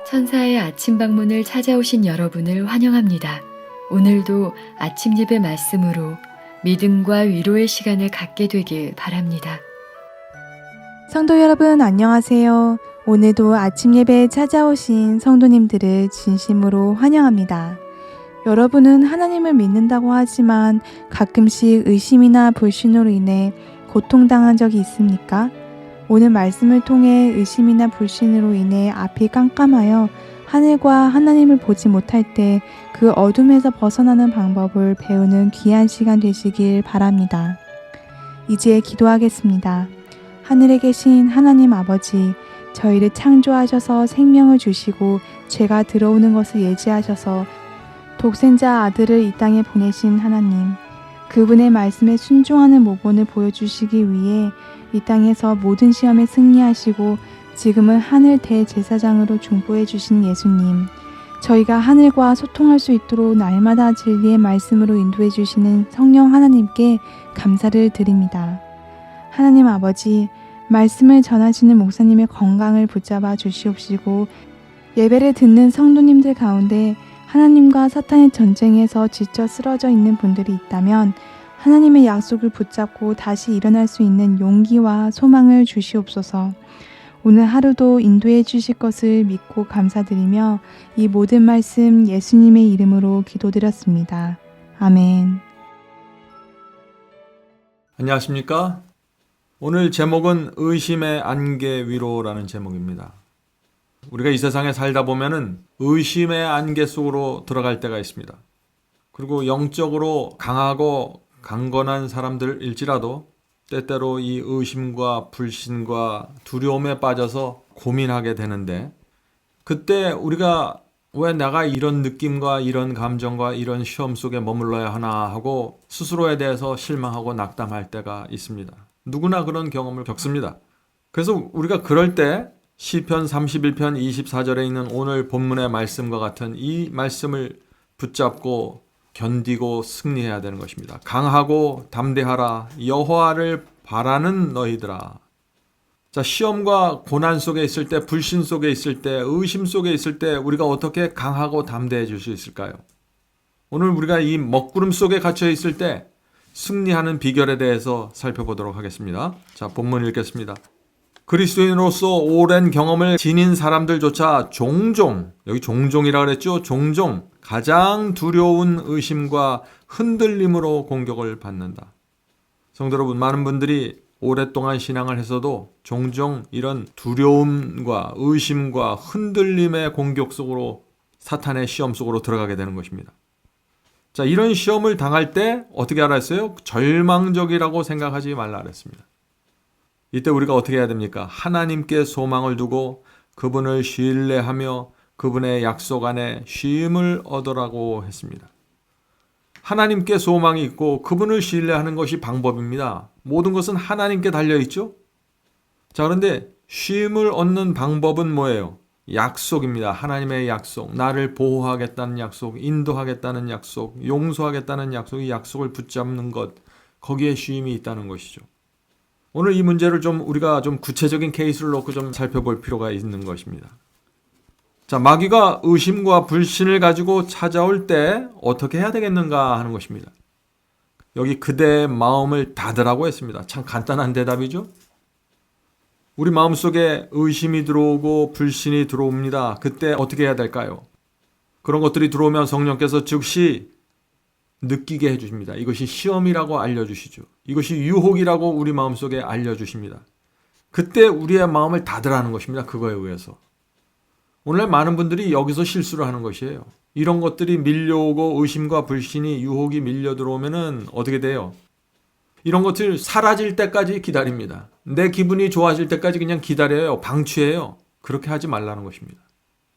천사의 아침 방문을 찾아오신 여러분을 환영합니다. 오늘도 아침 예배 말씀으로 믿음과 위로의 시간을 갖게 되길 바랍니다. 성도 여러분 안녕하세요. 오늘도 아침 예배에 찾아오신 성도님들을 진심으로 환영합니다. 여러분은 하나님을 믿는다고 하지만 가끔씩 의심이나 불신으로 인해 고통당한 적이 있습니까? 오늘 말씀을 통해 의심이나 불신으로 인해 앞이 깜깜하여 하늘과 하나님을 보지 못할 때 그 어둠에서 벗어나는 방법을 배우는 귀한 시간 되시길 바랍니다. 이제 기도하겠습니다. 하늘에 계신 하나님 아버지, 저희를 창조하셔서 생명을 주시고 죄가 들어오는 것을 예지하셔서 독생자 아들을 이 땅에 보내신 하나님, 그분의 말씀에 순종하는 모본을 보여주시기 위해 이 땅에서 모든 시험에 승리하시고 지금은 하늘 대제사장으로 중보해 주신 예수님, 저희가 하늘과 소통할 수 있도록 날마다 진리의 말씀으로 인도해 주시는 성령 하나님께 감사를 드립니다. 하나님 아버지, 말씀을 전하시는 목사님의 건강을 붙잡아 주시옵시고 예배를 듣는 성도님들 가운데 하나님과 사탄의 전쟁에서 지쳐 쓰러져 있는 분들이 있다면 하나님의 약속을 붙잡고 다시 일어날 수 있는 용기와 소망을 주시옵소서. 오늘 하루도 인도해 주실 것을 믿고 감사드리며 이 모든 말씀 예수님의 이름으로 기도드렸습니다. 아멘. 안녕하십니까? 오늘 제목은 의심의 안개 위로라는 제목입니다. 우리가 이 세상에 살다 보면은 의심의 안개 속으로 들어갈 때가 있습니다. 그리고 영적으로 강하고 강건한 사람들일지라도 때때로 이 의심과 불신과 두려움에 빠져서 고민하게 되는데, 그때 우리가 왜 내가 이런 느낌과 이런 감정과 이런 시험 속에 머물러야 하나 하고 스스로에 대해서 실망하고 낙담할 때가 있습니다. 누구나 그런 경험을 겪습니다. 그래서 우리가 그럴 때 시편 31편 24절에 있는 오늘 본문의 말씀과 같은 이 말씀을 붙잡고 견디고 승리해야 되는 것입니다. 강하고 담대하라, 여호와를 바라는 너희들아. 자, 시험과 고난 속에 있을 때, 불신 속에 있을 때, 의심 속에 있을 때 우리가 어떻게 강하고 담대해질 수 있을까요? 오늘 우리가 이 먹구름 속에 갇혀 있을 때 승리하는 비결에 대해서 살펴보도록 하겠습니다. 자, 본문 읽겠습니다. 그리스도인으로서 오랜 경험을 지닌 사람들조차 종종, 여기 종종이라 그랬죠? 종종 가장 두려운 의심과 흔들림으로 공격을 받는다. 성도 여러분, 많은 분들이 오랫동안 신앙을 했어도 종종 이런 두려움과 의심과 흔들림의 공격 속으로, 사탄의 시험 속으로 들어가게 되는 것입니다. 자, 이런 시험을 당할 때 어떻게 하라 했어요? 절망적이라고 생각하지 말라 그랬습니다. 이때 우리가 어떻게 해야 됩니까? 하나님께 소망을 두고 그분을 신뢰하며 그분의 약속 안에 쉼을 얻으라고 했습니다. 하나님께 소망이 있고 그분을 신뢰하는 것이 방법입니다. 모든 것은 하나님께 달려있죠? 자, 그런데 쉼을 얻는 방법은 뭐예요? 약속입니다. 하나님의 약속, 나를 보호하겠다는 약속, 인도하겠다는 약속, 용서하겠다는 약속, 이 약속을 붙잡는 것, 거기에 쉼이 있다는 것이죠. 오늘 이 문제를 우리가 구체적인 케이스를 놓고 살펴볼 필요가 있는 것입니다. 자, 마귀가 의심과 불신을 가지고 찾아올 때 어떻게 해야 되겠는가 하는 것입니다. 여기 그대의 마음을 닫으라고 했습니다. 참 간단한 대답이죠. 우리 마음속에 의심이 들어오고 불신이 들어옵니다. 그때 어떻게 해야 될까요? 그런 것들이 들어오면 성령께서 즉시 느끼게 해주십니다. 이것이 시험이라고 알려주시죠. 이것이 유혹이라고 우리 마음속에 알려주십니다. 그때 우리의 마음을 닫으라는 것입니다. 그거에 의해서. 오늘 많은 분들이 여기서 실수를 하는 것이에요. 이런 것들이 밀려오고 의심과 불신이, 유혹이 밀려 들어오면은 어떻게 돼요? 이런 것들 사라질 때까지 기다립니다. 내 기분이 좋아질 때까지 그냥 기다려요. 방치해요. 그렇게 하지 말라는 것입니다.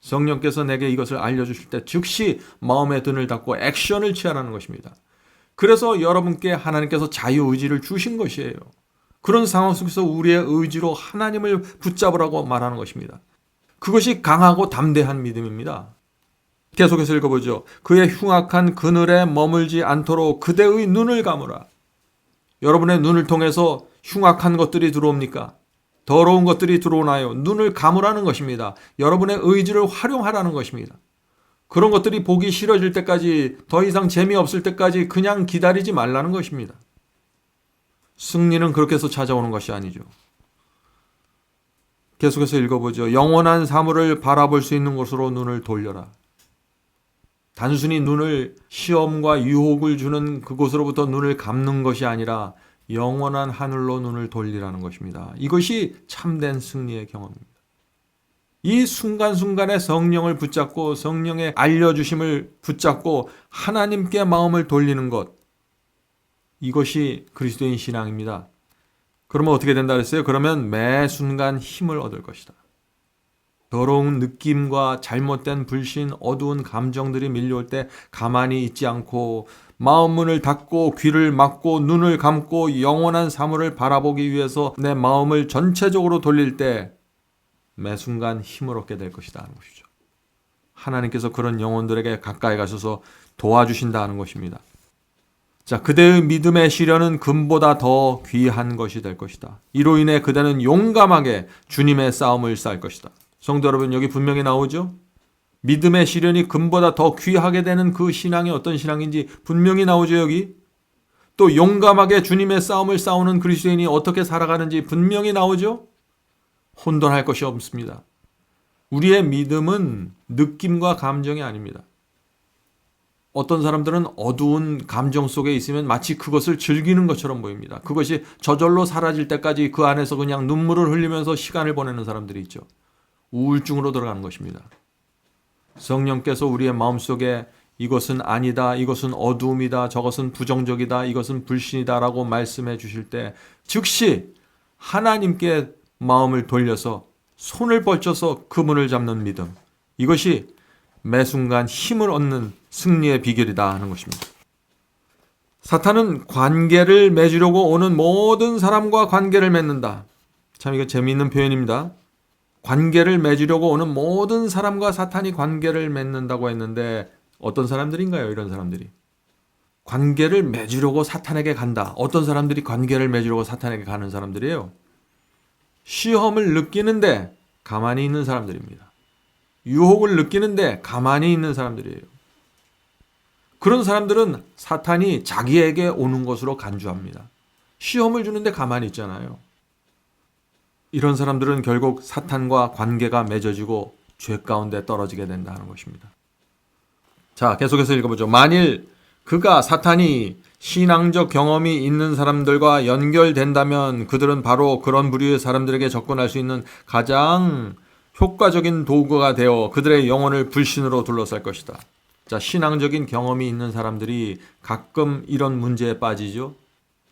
성령께서 내게 이것을 알려주실 때 즉시 마음의 등을 닫고 액션을 취하라는 것입니다. 그래서 여러분께 하나님께서 자유의지를 주신 것이에요. 그런 상황 속에서 우리의 의지로 하나님을 붙잡으라고 말하는 것입니다. 그것이 강하고 담대한 믿음입니다. 계속해서 읽어보죠. 그의 흉악한 그늘에 머물지 않도록 그대의 눈을 감으라. 여러분의 눈을 통해서 흉악한 것들이 들어옵니까? 더러운 것들이 들어오나요? 눈을 감으라는 것입니다. 여러분의 의지를 활용하라는 것입니다. 그런 것들이 보기 싫어질 때까지, 더 이상 재미없을 때까지 그냥 기다리지 말라는 것입니다. 승리는 그렇게 해서 찾아오는 것이 아니죠. 계속해서 읽어보죠. 영원한 사물을 바라볼 수 있는 곳으로 눈을 돌려라. 단순히 눈을 시험과 유혹을 주는 그곳으로부터 눈을 감는 것이 아니라 영원한 하늘로 눈을 돌리라는 것입니다. 이것이 참된 승리의 경험입니다. 이 순간순간에 성령을 붙잡고 성령의 알려주심을 붙잡고 하나님께 마음을 돌리는 것, 이것이 그리스도인 신앙입니다. 그러면 어떻게 된다 그랬어요? 그러면 매 순간 힘을 얻을 것이다. 더러운 느낌과 잘못된 불신, 어두운 감정들이 밀려올 때 가만히 있지 않고 마음 문을 닫고 귀를 막고 눈을 감고 영원한 사물을 바라보기 위해서 내 마음을 전체적으로 돌릴 때 매 순간 힘을 얻게 될 것이다 하는 것이죠. 하나님께서 그런 영혼들에게 가까이 가셔서 도와주신다는 것입니다. 자, 그대의 믿음의 시련은 금보다 더 귀한 것이 될 것이다. 이로 인해 그대는 용감하게 주님의 싸움을 쌓을 것이다. 성도 여러분, 여기 분명히 나오죠? 믿음의 시련이 금보다 더 귀하게 되는 그 신앙이 어떤 신앙인지 분명히 나오죠, 여기. 또 용감하게 주님의 싸움을 싸우는 그리스도인이 어떻게 살아가는지 분명히 나오죠? 혼돈할 것이 없습니다. 우리의 믿음은 느낌과 감정이 아닙니다. 어떤 사람들은 어두운 감정 속에 있으면 마치 그것을 즐기는 것처럼 보입니다. 그것이 저절로 사라질 때까지 그 안에서 그냥 눈물을 흘리면서 시간을 보내는 사람들이 있죠. 우울증으로 들어가는 것입니다. 성령께서 우리의 마음속에 이것은 아니다, 이것은 어두움이다, 저것은 부정적이다, 이것은 불신이다 라고 말씀해 주실 때 즉시 하나님께 마음을 돌려서 손을 뻗쳐서 그 문을 잡는 믿음, 이것이 매 순간 힘을 얻는 승리의 비결이다 하는 것입니다. 사탄은 관계를 맺으려고 오는 모든 사람과 관계를 맺는다. 참 이거 재미있는 표현입니다. 관계를 맺으려고 오는 모든 사람과 사탄이 관계를 맺는다고 했는데 어떤 사람들인가요? 이런 사람들이. 관계를 맺으려고 사탄에게 간다. 어떤 사람들이 관계를 맺으려고 사탄에게 가는 사람들이에요? 시험을 느끼는데 가만히 있는 사람들입니다. 유혹을 느끼는데 가만히 있는 사람들이에요. 그런 사람들은 사탄이 자기에게 오는 것으로 간주합니다. 시험을 주는데 가만히 있잖아요. 이런 사람들은 결국 사탄과 관계가 맺어지고 죄 가운데 떨어지게 된다는 것입니다. 자, 계속해서 읽어보죠. 만일 그가 사탄이 신앙적 경험이 있는 사람들과 연결된다면 그들은 바로 그런 부류의 사람들에게 접근할 수 있는 가장 효과적인 도구가 되어 그들의 영혼을 불신으로 둘러쌀 것이다. 자, 신앙적인 경험이 있는 사람들이 가끔 이런 문제에 빠지죠.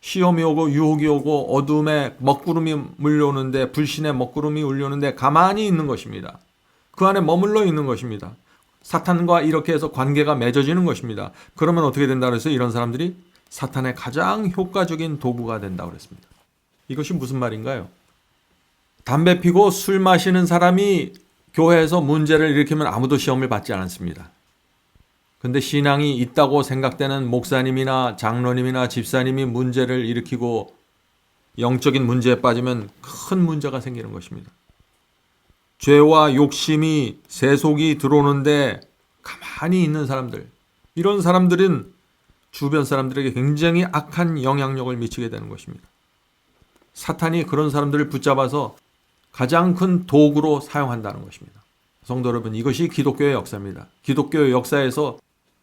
시험이 오고 유혹이 오고 어둠의 먹구름이 물려오는데, 불신의 먹구름이 울려오는데 가만히 있는 것입니다. 그 안에 머물러 있는 것입니다. 사탄과 이렇게 해서 관계가 맺어지는 것입니다. 그러면 어떻게 된다 그랬어요? 이런 사람들이 사탄의 가장 효과적인 도구가 된다고 그랬습니다. 이것이 무슨 말인가요? 담배 피고 술 마시는 사람이 교회에서 문제를 일으키면 아무도 시험을 받지 않습니다. 근데 신앙이 있다고 생각되는 목사님이나 장로님이나 집사님이 문제를 일으키고 영적인 문제에 빠지면 큰 문제가 생기는 것입니다. 죄와 욕심이 세속이 들어오는데 가만히 있는 사람들, 이런 사람들은 주변 사람들에게 굉장히 악한 영향력을 미치게 되는 것입니다. 사탄이 그런 사람들을 붙잡아서 가장 큰 도구로 사용한다는 것입니다. 성도 여러분, 이것이 기독교의 역사입니다. 기독교의 역사에서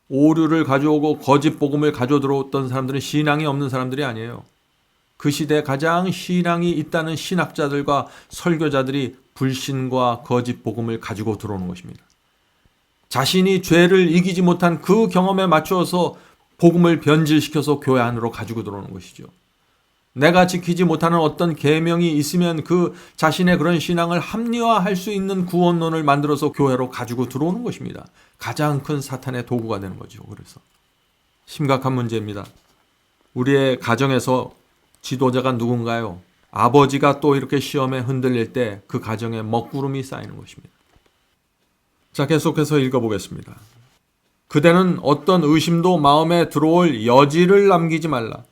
오류를 가져오고 거짓 복음을 가져 들어왔던 사람들은 신앙이 없는 사람들이 아니에요. 그 시대에 가장 신앙이 있다는 신학자들과 설교자들이 불신과 거짓 복음을 가지고 들어오는 것입니다. 자신이 죄를 이기지 못한 그 경험에 맞추어서 복음을 변질시켜서 교회 안으로 가지고 들어오는 것이죠. 내가 지키지 못하는 어떤 계명이 있으면 그 자신의 그런 신앙을 합리화할 수 있는 구원론을 만들어서 교회로 가지고 들어오는 것입니다. 가장 큰 사탄의 도구가 되는 거죠. 그래서 심각한 문제입니다. 우리의 가정에서 지도자가 누군가요? 아버지가 또 이렇게 시험에 흔들릴 때 그 가정에 먹구름이 쌓이는 것입니다. 자, 계속해서 읽어보겠습니다. 그대는 어떤 의심도 마음에 들어올 여지를 남기지 말라.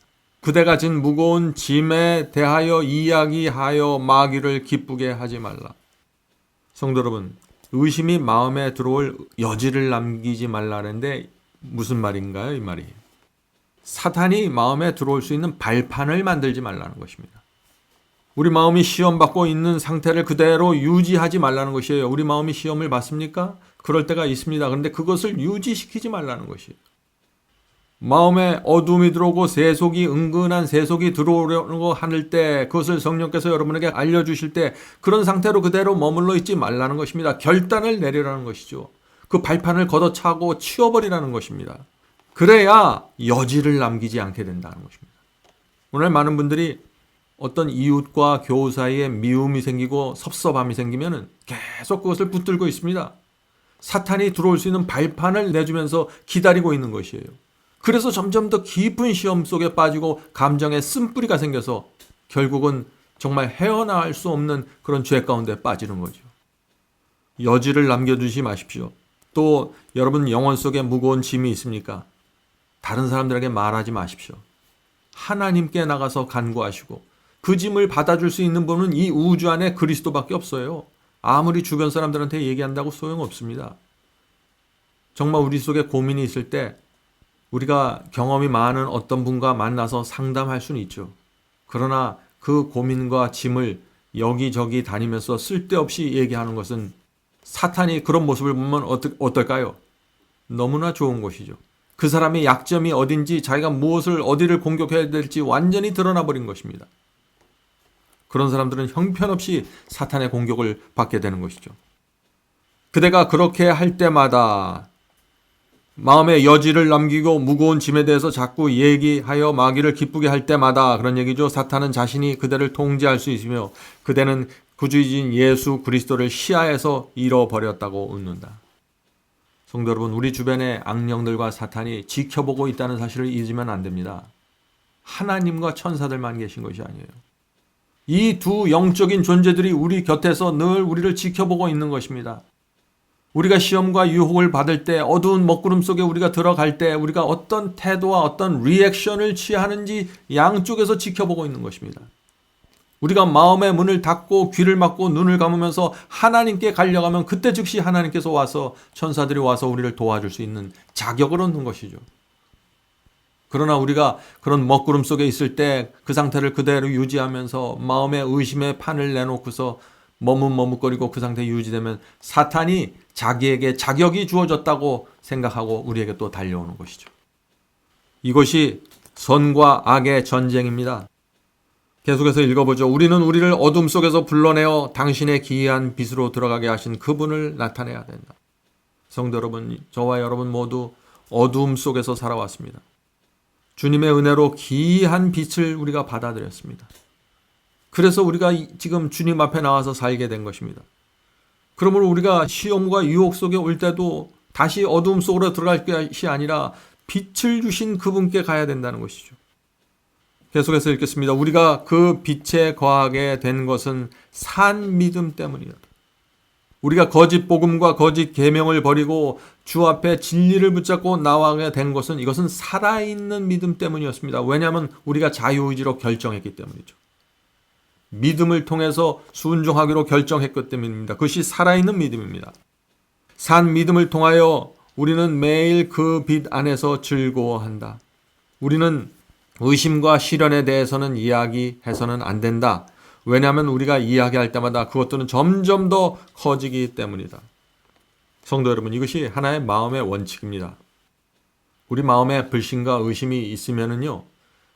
그대가 진 무거운 짐에 대하여 이야기하여 마귀를 기쁘게 하지 말라. 성도 여러분, 의심이 마음에 들어올 여지를 남기지 말라는데 무슨 말인가요? 이 말이 사탄이 마음에 들어올 수 있는 발판을 만들지 말라는 것입니다. 우리 마음이 시험받고 있는 상태를 그대로 유지하지 말라는 것이에요. 우리 마음이 시험을 받습니까? 그럴 때가 있습니다. 그런데 그것을 유지시키지 말라는 것이에요. 마음에 어둠이 들어오고 은근한 세속이 들어오려고 하는 때 그것을 성령께서 여러분에게 알려주실 때 그런 상태로 그대로 머물러 있지 말라는 것입니다. 결단을 내리라는 것이죠. 그 발판을 걷어차고 치워버리라는 것입니다. 그래야 여지를 남기지 않게 된다는 것입니다. 오늘 많은 분들이 어떤 이웃과 교우 사이에 미움이 생기고 섭섭함이 생기면 계속 그것을 붙들고 있습니다. 사탄이 들어올 수 있는 발판을 내주면서 기다리고 있는 것이에요. 그래서 점점 더 깊은 시험 속에 빠지고 감정에 쓴뿌리가 생겨서 결국은 정말 헤어나올 수 없는 그런 죄 가운데 빠지는 거죠. 여지를 남겨두지 마십시오. 또 여러분 영혼 속에 무거운 짐이 있습니까? 다른 사람들에게 말하지 마십시오. 하나님께 나가서 간구하시고 그 짐을 받아줄 수 있는 분은 이 우주 안에 그리스도밖에 없어요. 아무리 주변 사람들한테 얘기한다고 소용없습니다. 정말 우리 속에 고민이 있을 때 우리가 경험이 많은 어떤 분과 만나서 상담할 수는 있죠. 그러나 그 고민과 짐을 여기저기 다니면서 쓸데없이 얘기하는 것은 사탄이 그런 모습을 보면 어떨까요? 너무나 좋은 것이죠. 그 사람의 약점이 어딘지 자기가 어디를 공격해야 될지 완전히 드러나 버린 것입니다. 그런 사람들은 형편없이 사탄의 공격을 받게 되는 것이죠. 그대가 그렇게 할 때마다 마음에 여지를 남기고 무거운 짐에 대해서 자꾸 얘기하여 마귀를 기쁘게 할 때마다 그런 얘기죠. 사탄은 자신이 그대를 통제할 수 있으며 그대는 구주이신 예수 그리스도를 시야에서 잃어버렸다고 웃는다. 성도 여러분, 우리 주변의 악령들과 사탄이 지켜보고 있다는 사실을 잊으면 안 됩니다. 하나님과 천사들만 계신 것이 아니에요. 이 두 영적인 존재들이 우리 곁에서 늘 우리를 지켜보고 있는 것입니다. 우리가 시험과 유혹을 받을 때, 어두운 먹구름 속에 우리가 들어갈 때 우리가 어떤 태도와 어떤 리액션을 취하는지 양쪽에서 지켜보고 있는 것입니다. 우리가 마음의 문을 닫고 귀를 막고 눈을 감으면서 하나님께 가려가면 그때 즉시 하나님께서 와서 천사들이 와서 우리를 도와줄 수 있는 자격을 얻는 것이죠. 그러나 우리가 그런 먹구름 속에 있을 때 그 상태를 그대로 유지하면서 마음의 의심의 판을 내놓고서 머뭇머뭇거리고 그 상태에 유지되면 사탄이 자기에게 자격이 주어졌다고 생각하고 우리에게 또 달려오는 것이죠. 이것이 선과 악의 전쟁입니다. 계속해서 읽어보죠. 우리는 우리를 어둠 속에서 불러내어 당신의 기이한 빛으로 들어가게 하신 그분을 나타내야 된다. 성도 여러분, 저와 여러분 모두 어둠 속에서 살아왔습니다. 주님의 은혜로 기이한 빛을 우리가 받아들였습니다. 그래서 우리가 지금 주님 앞에 나와서 살게 된 것입니다. 그러므로 우리가 시험과 유혹 속에 올 때도 다시 어둠 속으로 들어갈 것이 아니라 빛을 주신 그분께 가야 된다는 것이죠. 계속해서 읽겠습니다. 우리가 그 빛에 거하게 된 것은 산 믿음 때문이다. 우리가 거짓 복음과 거짓 계명을 버리고 주 앞에 진리를 붙잡고 나가게 된 것은 이것은 살아있는 믿음 때문이었습니다. 왜냐하면 우리가 자유의지로 결정했기 때문이죠. 믿음을 통해서 순종하기로 결정했기 때문입니다. 그것이 살아있는 믿음입니다. 산 믿음을 통하여 우리는 매일 그 빛 안에서 즐거워한다. 우리는 의심과 시련에 대해서는 이야기해서는 안 된다. 왜냐하면 우리가 이야기할 때마다 그것들은 점점 더 커지기 때문이다. 성도 여러분, 이것이 하나의 마음의 원칙입니다. 우리 마음에 불신과 의심이 있으면은요,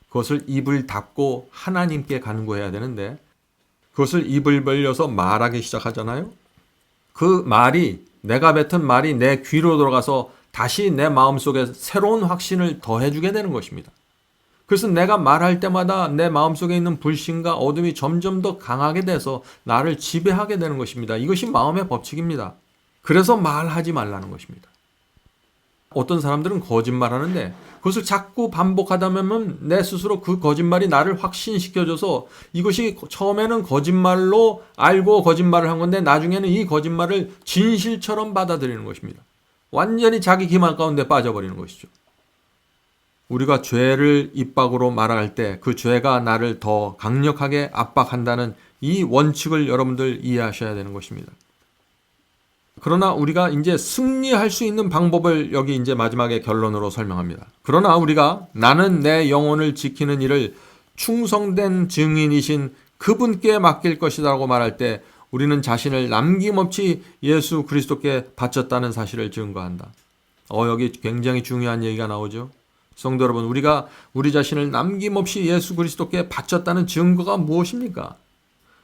그것을 입을 닫고 하나님께 간구해야 되는데 그것을 입을 벌려서 말하기 시작하잖아요. 그 말이, 내가 뱉은 말이 내 귀로 들어가서 다시 내 마음속에 새로운 확신을 더해주게 되는 것입니다. 그래서 내가 말할 때마다 내 마음속에 있는 불신과 어둠이 점점 더 강하게 돼서 나를 지배하게 되는 것입니다. 이것이 마음의 법칙입니다. 그래서 말하지 말라는 것입니다. 어떤 사람들은 거짓말하는데 그것을 자꾸 반복하다 보면 내 스스로 그 거짓말이 나를 확신시켜줘서 이것이 처음에는 거짓말로 알고 거짓말을 한 건데 나중에는 이 거짓말을 진실처럼 받아들이는 것입니다. 완전히 자기 기만 가운데 빠져버리는 것이죠. 우리가 죄를 입 밖으로 말할 때 그 죄가 나를 더 강력하게 압박한다는 이 원칙을 여러분들 이해하셔야 되는 것입니다. 그러나 우리가 이제 승리할 수 있는 방법을 여기 이제 마지막에 결론으로 설명합니다. 그러나 우리가 나는 내 영혼을 지키는 일을 충성된 증인이신 그분께 맡길 것이라고 말할 때 우리는 자신을 남김없이 예수 그리스도께 바쳤다는 사실을 증거한다. 여기 굉장히 중요한 얘기가 나오죠. 성도 여러분, 우리가 우리 자신을 남김없이 예수 그리스도께 바쳤다는 증거가 무엇입니까?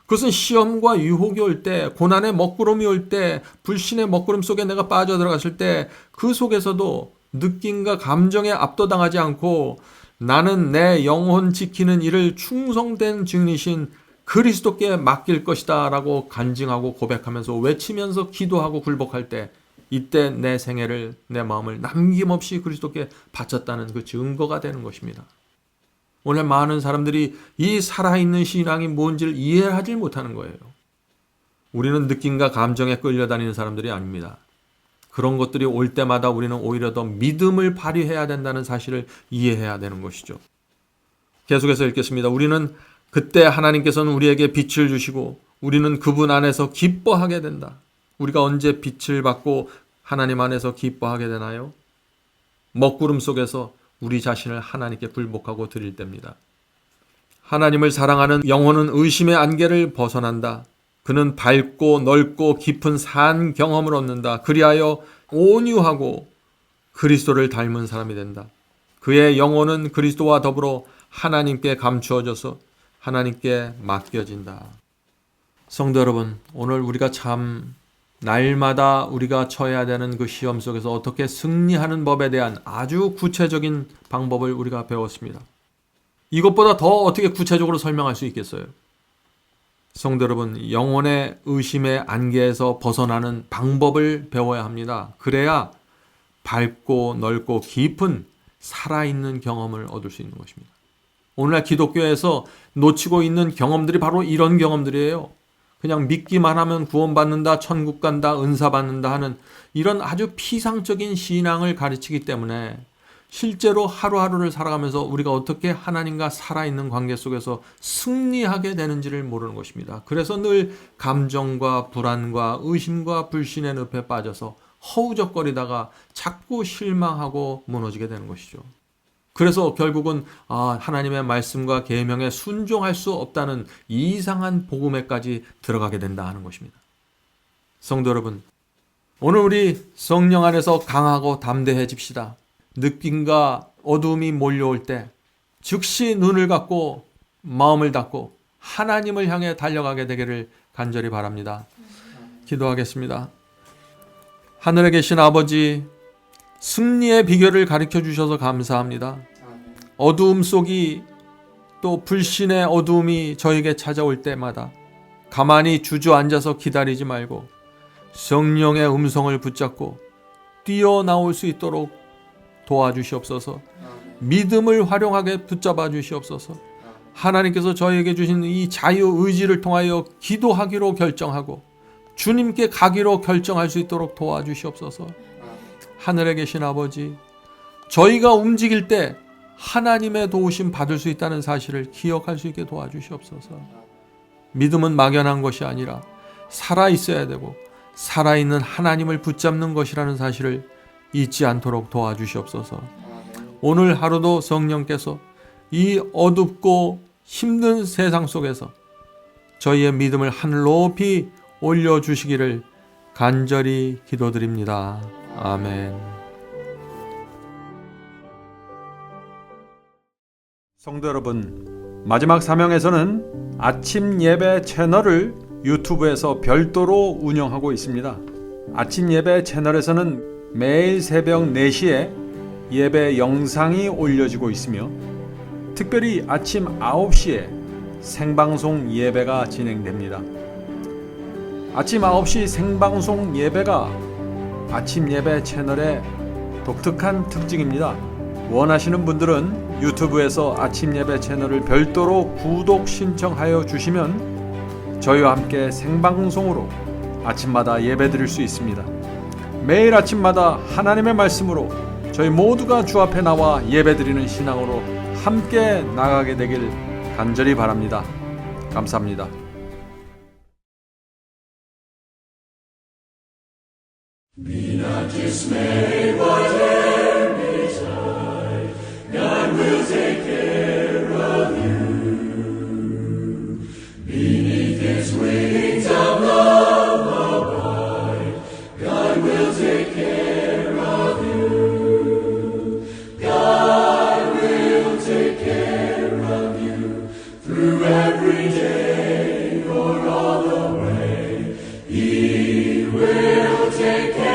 그것은 시험과 유혹이 올 때, 고난의 먹구름이 올 때, 불신의 먹구름 속에 내가 빠져들어갔을 때 그 속에서도 느낌과 감정에 압도당하지 않고 나는 내 영혼 지키는 일을 충성된 증인이신 그리스도께 맡길 것이다 라고 간증하고 고백하면서 외치면서 기도하고 굴복할 때 이때 내 생애를, 내 마음을 남김없이 그리스도께 바쳤다는 그 증거가 되는 것입니다. 오늘 많은 사람들이 이 살아있는 신앙이 뭔지를 이해하지 못하는 거예요. 우리는 느낌과 감정에 끌려다니는 사람들이 아닙니다. 그런 것들이 올 때마다 우리는 오히려 더 믿음을 발휘해야 된다는 사실을 이해해야 되는 것이죠. 계속해서 읽겠습니다. 우리는 그때 하나님께서는 우리에게 빛을 주시고 우리는 그분 안에서 기뻐하게 된다. 우리가 언제 빛을 받고 하나님 안에서 기뻐하게 되나요? 먹구름 속에서 우리 자신을 하나님께 굴복하고 드릴 때입니다. 하나님을 사랑하는 영혼은 의심의 안개를 벗어난다. 그는 밝고 넓고 깊은 산 경험을 얻는다. 그리하여 온유하고 그리스도를 닮은 사람이 된다. 그의 영혼은 그리스도와 더불어 하나님께 감추어져서 하나님께 맡겨진다. 성도 여러분, 오늘 우리가 참 날마다 우리가 처해야 되는 그 시험 속에서 어떻게 승리하는 법에 대한 아주 구체적인 방법을 우리가 배웠습니다. 이것보다 더 어떻게 구체적으로 설명할 수 있겠어요? 성도 여러분, 영혼의 의심의 안개에서 벗어나는 방법을 배워야 합니다. 그래야 밝고 넓고 깊은 살아있는 경험을 얻을 수 있는 것입니다. 오늘날 기독교에서 놓치고 있는 경험들이 바로 이런 경험들이에요. 그냥 믿기만 하면 구원받는다, 천국 간다, 은사 받는다 하는 이런 아주 피상적인 신앙을 가르치기 때문에 실제로 하루하루를 살아가면서 우리가 어떻게 하나님과 살아있는 관계 속에서 승리하게 되는지를 모르는 것입니다. 그래서 늘 감정과 불안과 의심과 불신의 늪에 빠져서 허우적거리다가 자꾸 실망하고 무너지게 되는 것이죠. 그래서 결국은 하나님의 말씀과 계명에 순종할 수 없다는 이상한 복음에까지 들어가게 된다 하는 것입니다. 성도 여러분, 오늘 우리 성령 안에서 강하고 담대해집시다. 느낌과 어두움이 몰려올 때 즉시 눈을 감고 마음을 닫고 하나님을 향해 달려가게 되기를 간절히 바랍니다. 기도하겠습니다. 하늘에 계신 아버지, 승리의 비결을 가르쳐 주셔서 감사합니다. 어두움 속이 또 불신의 어두움이 저에게 찾아올 때마다 가만히 주저앉아서 기다리지 말고 성령의 음성을 붙잡고 뛰어나올 수 있도록 도와주시옵소서. 믿음을 활용하게 붙잡아 주시옵소서. 하나님께서 저에게 주신 이 자유의지를 통하여 기도하기로 결정하고 주님께 가기로 결정할 수 있도록 도와주시옵소서. 하늘에 계신 아버지, 저희가 움직일 때 하나님의 도우심 받을 수 있다는 사실을 기억할 수 있게 도와주시옵소서. 믿음은 막연한 것이 아니라 살아있어야 되고 살아있는 하나님을 붙잡는 것이라는 사실을 잊지 않도록 도와주시옵소서. 오늘 하루도 성령께서 이 어둡고 힘든 세상 속에서 저희의 믿음을 하늘 높이 올려주시기를 간절히 기도드립니다. 아멘. 성도 여러분, 마지막 사명에서는 아침 예배 채널을 유튜브에서 별도로 운영하고 있습니다. 아침 예배 채널에서는 매일 새벽 4시에 예배 영상이 올려지고 있으며 특별히 아침 9시에 생방송 예배가 진행됩니다. 아침 9시 생방송 예배가 아침 예배 채널의 독특한 특징입니다. 원하시는 분들은 유튜브에서 아침 예배 채널을 별도로 구독 신청하여 주시면 저희와 함께 생방송으로 아침마다 예배 드릴 수 있습니다. 매일 아침마다 하나님의 말씀으로 저희 모두가 주 앞에 나와 예배드리는 신앙으로 함께 나가게 되길 간절히 바랍니다. 감사합니다. He will take care.